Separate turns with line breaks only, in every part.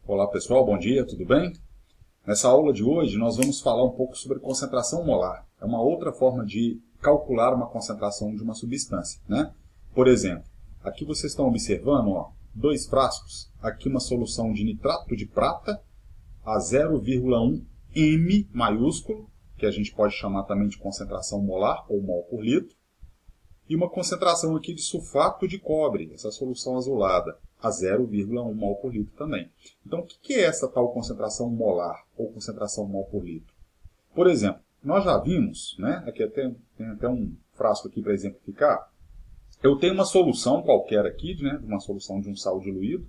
Olá pessoal, bom dia, tudo bem? Nessa aula de hoje nós vamos falar um pouco sobre concentração molar. É uma outra forma de calcular uma concentração de uma substância, né? Por exemplo, aqui vocês estão observando, ó, 2 frascos, aqui uma solução de nitrato de prata a 0,1 m maiúsculo, que a gente pode chamar também de concentração molar ou mol por litro, e uma concentração aqui de sulfato de cobre, essa solução azulada, a 0,1 mol por litro também. Então, o que é essa tal concentração molar ou concentração mol por litro? Por exemplo, nós já vimos, né, aqui tem até um frasco aqui para exemplificar, eu tenho uma solução qualquer aqui, né, uma solução de um sal diluído,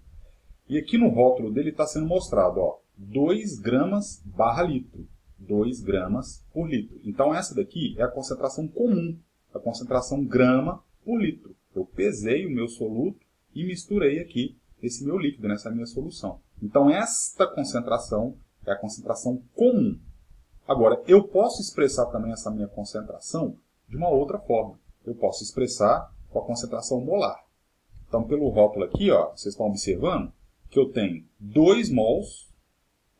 e aqui no rótulo dele está sendo mostrado, ó, 2 gramas barra litro, 2 gramas por litro. Então, essa daqui é a concentração comum, a concentração grama por litro. Eu pesei o meu soluto e misturei aqui esse meu líquido, nessa minha solução. Então, esta concentração é a concentração comum. Agora, eu posso expressar também essa minha concentração de uma outra forma. Eu posso expressar com a concentração molar. Então, pelo rótulo aqui, ó, vocês estão observando que eu tenho 2 mols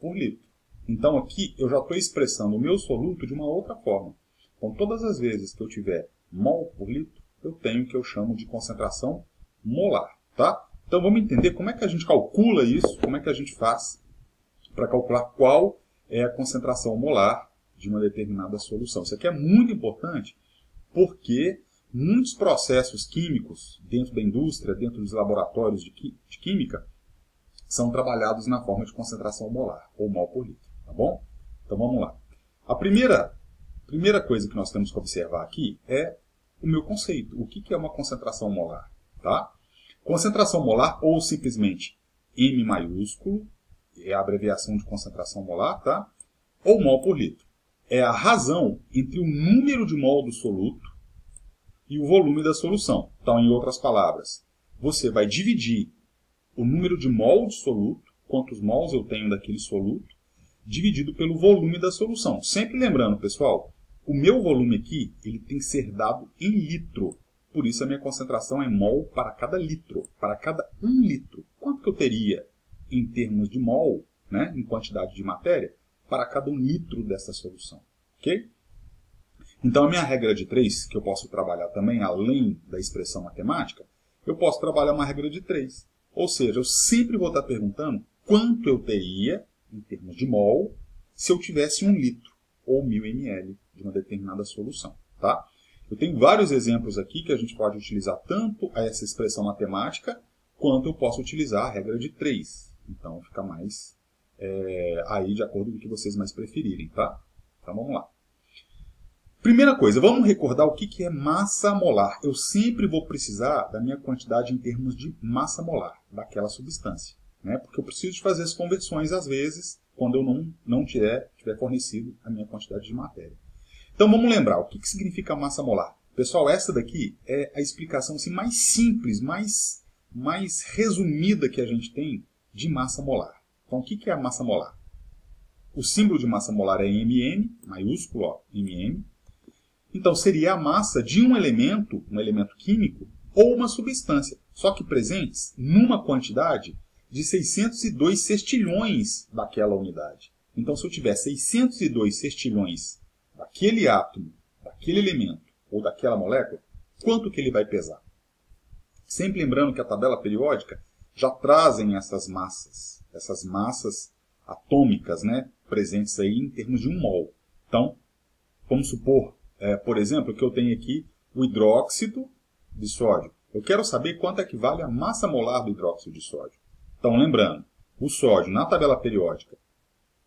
por litro. Então, aqui eu já estou expressando o meu soluto de uma outra forma. Então, todas as vezes que eu tiver mol por litro, eu tenho o que eu chamo de concentração molar. Tá? Então, vamos entender como é que a gente calcula isso, como é que a gente faz para calcular qual é a concentração molar de uma determinada solução. Isso aqui é muito importante porque muitos processos químicos dentro da indústria, dentro dos laboratórios de química, são trabalhados na forma de concentração molar, ou mol por litro. Tá bom? Então, vamos lá. A primeira coisa que nós temos que observar aqui é o meu conceito. O que é uma concentração molar? Tá? Concentração molar, ou simplesmente M maiúsculo, é a abreviação de concentração molar, tá? Ou mol por litro. É a razão entre o número de mol do soluto e o volume da solução. Então, em outras palavras, você vai dividir o número de mol de soluto, quantos mols eu tenho daquele soluto, dividido pelo volume da solução. Sempre lembrando, pessoal, o meu volume aqui ele tem que ser dado em litro. Por isso a minha concentração é mol para cada litro, para cada 1 litro. Quanto que eu teria em termos de mol, né, em quantidade de matéria, para cada 1 litro dessa solução? Ok? Então a minha regra de 3, que eu posso trabalhar também, além da expressão matemática, eu posso trabalhar uma regra de 3. Ou seja, eu sempre vou estar perguntando quanto eu teria, em termos de mol, se eu tivesse 1 litro ou 1000 ml de uma determinada solução. Tá? Eu tenho vários exemplos aqui que a gente pode utilizar tanto essa expressão matemática, quanto eu posso utilizar a regra de 3. Então, fica mais aí de acordo com o que vocês mais preferirem. Tá? Então, vamos lá. Primeira coisa, vamos recordar o que é massa molar. Eu sempre vou precisar da minha quantidade em termos de massa molar, daquela substância. Né? Porque eu preciso de fazer as conversões, às vezes, quando eu não tiver fornecido a minha quantidade de matéria. Então, vamos lembrar, o que significa massa molar? Pessoal, essa daqui é a explicação assim, mais simples, mais resumida que a gente tem de massa molar. Então, o que é a massa molar? O símbolo de massa molar é Mn, maiúsculo, ó, Mn. Então, seria a massa de um elemento químico, ou uma substância, só que presentes numa quantidade de 602 sextilhões daquela unidade. Então, se eu tiver 602 sextilhões daquele átomo, daquele elemento ou daquela molécula, quanto que ele vai pesar? Sempre lembrando que a tabela periódica já trazem essas massas atômicas, né, presentes aí em termos de 1 mol. Então, vamos supor, por exemplo, que eu tenho aqui o hidróxido de sódio. Eu quero saber quanto equivale a massa molar do hidróxido de sódio. Então, lembrando, o sódio na tabela periódica,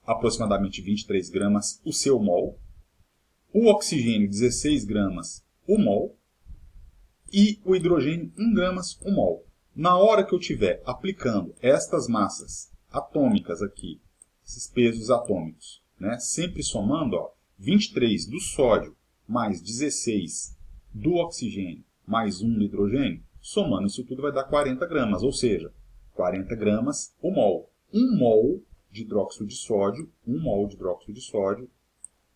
aproximadamente 23 gramas o seu mol. O oxigênio, 16 gramas o mol. E o hidrogênio, 1 gramas o mol. Na hora que eu estiver aplicando estas massas atômicas aqui, esses pesos atômicos, né, sempre somando, ó, 23 do sódio mais 16 do oxigênio mais 1 do hidrogênio, somando isso tudo vai dar 40 gramas, ou seja, 40 gramas o mol. 1 mol de hidróxido de sódio, 1 mol de hidróxido de sódio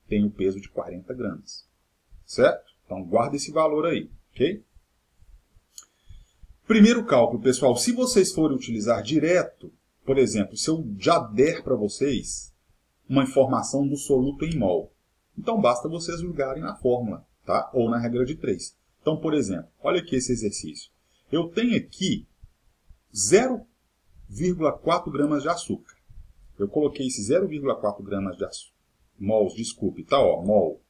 tem o peso de 40 gramas. Certo? Então, guarda esse valor aí, ok? Primeiro cálculo, pessoal, se vocês forem utilizar direto por exemplo, se eu já der para vocês uma informação do soluto em mol, então basta vocês julgarem na fórmula, tá? Ou na regra de 3. Então, por exemplo, olha aqui esse exercício. Eu tenho aqui 0,4 gramas de açúcar. Eu coloquei esse 0,4 gramas de açúcar. Mols, desculpe, tá? Ó, mol.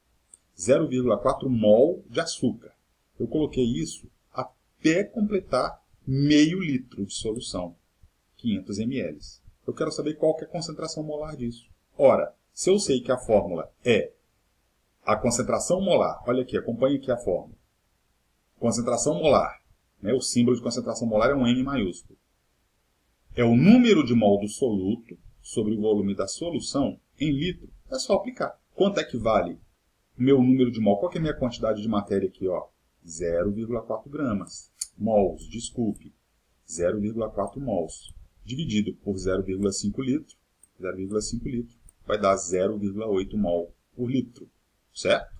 0,4 mol de açúcar. Eu coloquei isso até completar meio litro de solução. 500 ml. Eu quero saber qual que é a concentração molar disso. Ora, se eu sei que a fórmula é a concentração molar, olha aqui, acompanhe aqui a fórmula. Concentração molar, né? O símbolo de concentração molar é um N maiúsculo. É o número de mol do soluto sobre o volume da solução em litro. É só aplicar. Quanto é que vale o meu número de mol? Qual que é a minha quantidade de matéria aqui? 0,4 gramas. Mols, desculpe. 0,4 mols. Dividido por 0,5 litro. 0,5 litro vai dar 0,8 mol por litro. Certo?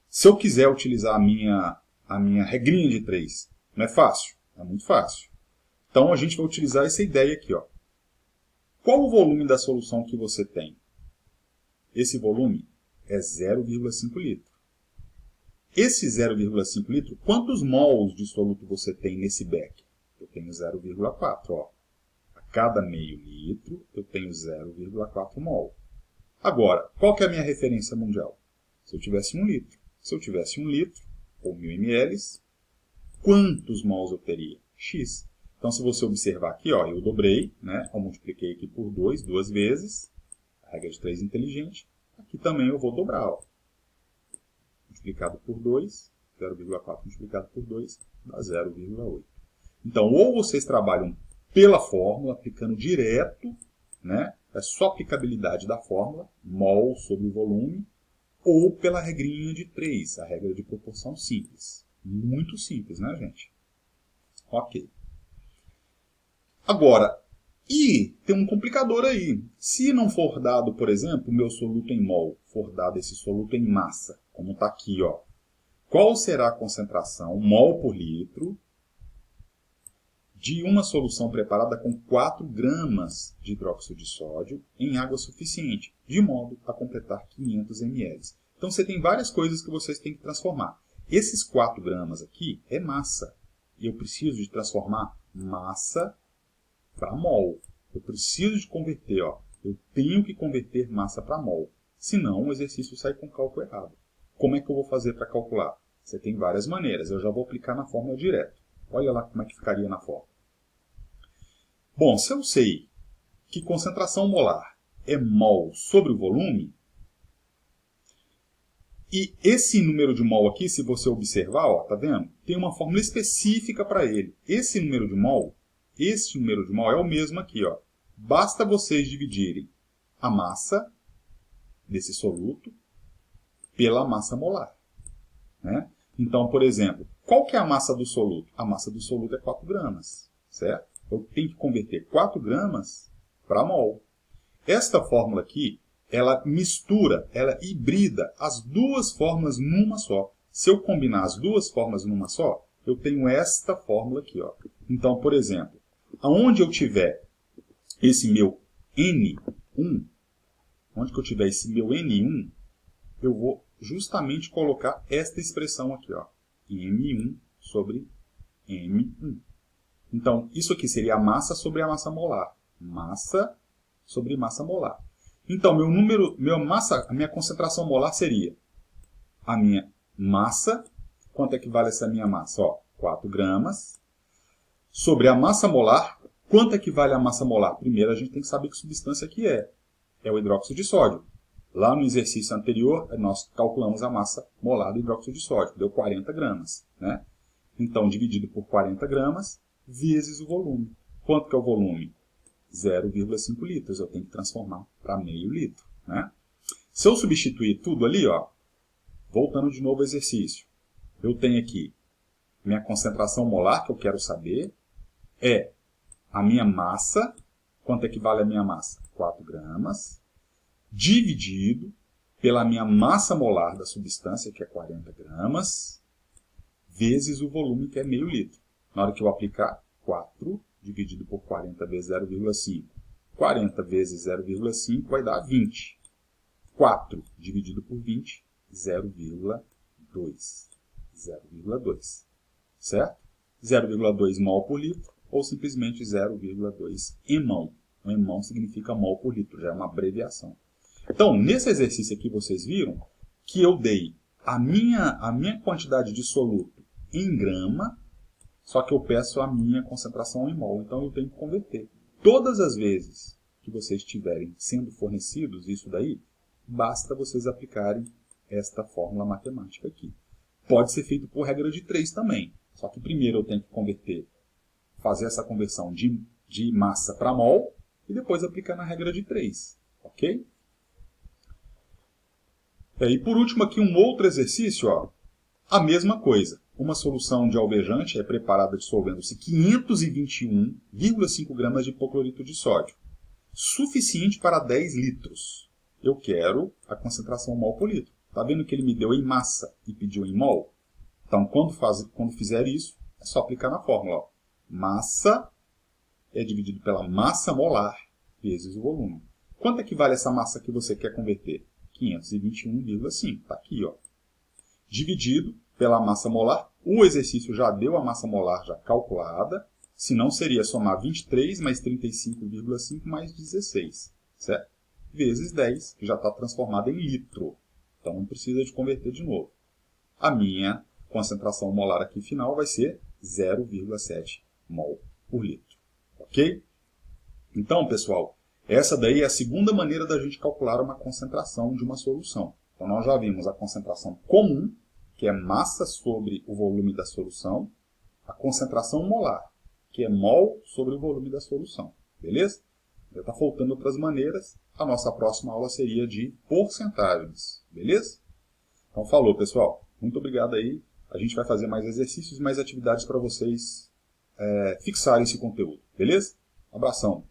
Se eu quiser utilizar a minha regrinha de 3, não é fácil? É muito fácil. Então, a gente vai utilizar essa ideia aqui. Qual o volume da solução que você tem? Esse volume é 0,5 litro. Esse 0,5 litro, quantos mols de soluto você tem nesse beck? Eu tenho 0,4. A cada meio litro, eu tenho 0,4 mol. Agora, qual que é a minha referência mundial? Se eu tivesse 1 litro. Se eu tivesse 1 litro, ou 1000 ml, quantos mols eu teria? X. Então, se você observar aqui, eu dobrei, né? Eu multipliquei aqui por 2, duas vezes. A regra de 3 inteligente. Aqui também eu vou dobrar. Multiplicado por 2, 0,4 multiplicado por 2, dá 0,8. Então, ou vocês trabalham pela fórmula, aplicando direto, né? É só aplicabilidade da fórmula, mol sobre o volume, ou pela regrinha de 3, a regra de proporção simples. Muito simples, né, gente? Ok. Agora, e tem um complicador aí. Se não for dado, por exemplo, o meu soluto em mol, for dado esse soluto em massa, como está aqui, qual será a concentração, mol por litro, de uma solução preparada com 4 gramas de hidróxido de sódio em água suficiente, de modo a completar 500 ml. Então, você tem várias coisas que vocês têm que transformar. Esses 4 gramas aqui é massa. E eu preciso de transformar massa para mol. Eu preciso de converter, eu tenho que converter massa para mol. Senão, o exercício sai com cálculo errado. Como é que eu vou fazer para calcular? Você tem várias maneiras. Eu já vou aplicar na fórmula direto. Olha lá como é que ficaria na fórmula. Bom, se eu sei que concentração molar é mol sobre o volume, e esse número de mol aqui, se você observar, tá vendo? Tem uma fórmula específica para ele. Esse número de mol é o mesmo aqui, Basta vocês dividirem a massa desse soluto pela massa molar, né? Então, por exemplo, qual que é a massa do soluto? A massa do soluto é 4 gramas, certo? Eu tenho que converter 4 gramas para mol. Esta fórmula aqui, ela mistura, ela hibrida as duas fórmulas numa só. Se eu combinar as duas fórmulas numa só, eu tenho esta fórmula aqui, Então, por exemplo, aonde eu tiver esse meu N1, onde que eu tiver esse meu N1, eu vou justamente colocar esta expressão aqui, M1 sobre M1. Então, isso aqui seria a massa sobre a massa molar. Massa sobre massa molar. Então, a minha concentração molar seria a minha massa. Quanto é que vale essa minha massa? 4 gramas. Sobre a massa molar, quanto é que vale a massa molar? Primeiro, a gente tem que saber que substância que é. É o hidróxido de sódio. Lá no exercício anterior, nós calculamos a massa molar do hidróxido de sódio. Deu 40 gramas. Né? Então, dividido por 40 gramas, vezes o volume. Quanto que é o volume? 0,5 litros. Eu tenho que transformar para meio litro. Né? Se eu substituir tudo ali, voltando de novo ao exercício, eu tenho aqui minha concentração molar, que eu quero saber, é a minha massa. Quanto é que vale a minha massa? 4 gramas. Dividido pela minha massa molar da substância, que é 40 gramas, vezes o volume, que é meio litro. Na hora que eu aplicar, 4 dividido por 40 vezes 0,5. 40 vezes 0,5 vai dar 20. 4 dividido por 20, 0,2. 0,2. Certo? 0,2 mol por litro ou simplesmente 0,2 emão. Um emão significa mol por litro, já é uma abreviação. Então, nesse exercício aqui vocês viram que eu dei a minha quantidade de soluto em grama, só que eu peço a minha concentração em mol. Então, eu tenho que converter. Todas as vezes que vocês estiverem sendo fornecidos isso daí, basta vocês aplicarem esta fórmula matemática aqui. Pode ser feito por regra de 3 também. Só que primeiro eu tenho que converter, fazer essa conversão de massa para mol e depois aplicar na regra de 3. Ok? E por último aqui um outro exercício, ó, a mesma coisa. Uma solução de alvejante é preparada dissolvendo-se 521,5 gramas de hipoclorito de sódio, suficiente para 10 litros. Eu quero a concentração mol por litro. Está vendo que ele me deu em massa e pediu em mol? Então, quando fizer isso, é só aplicar na fórmula. Ó. Massa é dividido pela massa molar vezes o volume. Quanto é que vale essa massa que você quer converter? 521,5. Está aqui, ó. Dividido pela massa molar. O exercício já deu a massa molar já calculada. Se não, seria somar 23 mais 35,5 mais 16. Certo? Vezes 10, que já está transformada em litro. Então, não precisa de converter de novo. A minha concentração molar aqui final vai ser 0,7 mol por litro. Ok? Então, pessoal, essa daí é a segunda maneira da gente calcular uma concentração de uma solução. Então, nós já vimos a concentração comum, que é massa sobre o volume da solução, a concentração molar, que é mol sobre o volume da solução. Beleza? Já está faltando outras maneiras. A nossa próxima aula seria de porcentagens. Beleza? Então, falou, pessoal. Muito obrigado aí. A gente vai fazer mais exercícios, mais atividades para vocês fixarem esse conteúdo. Beleza? Um abração.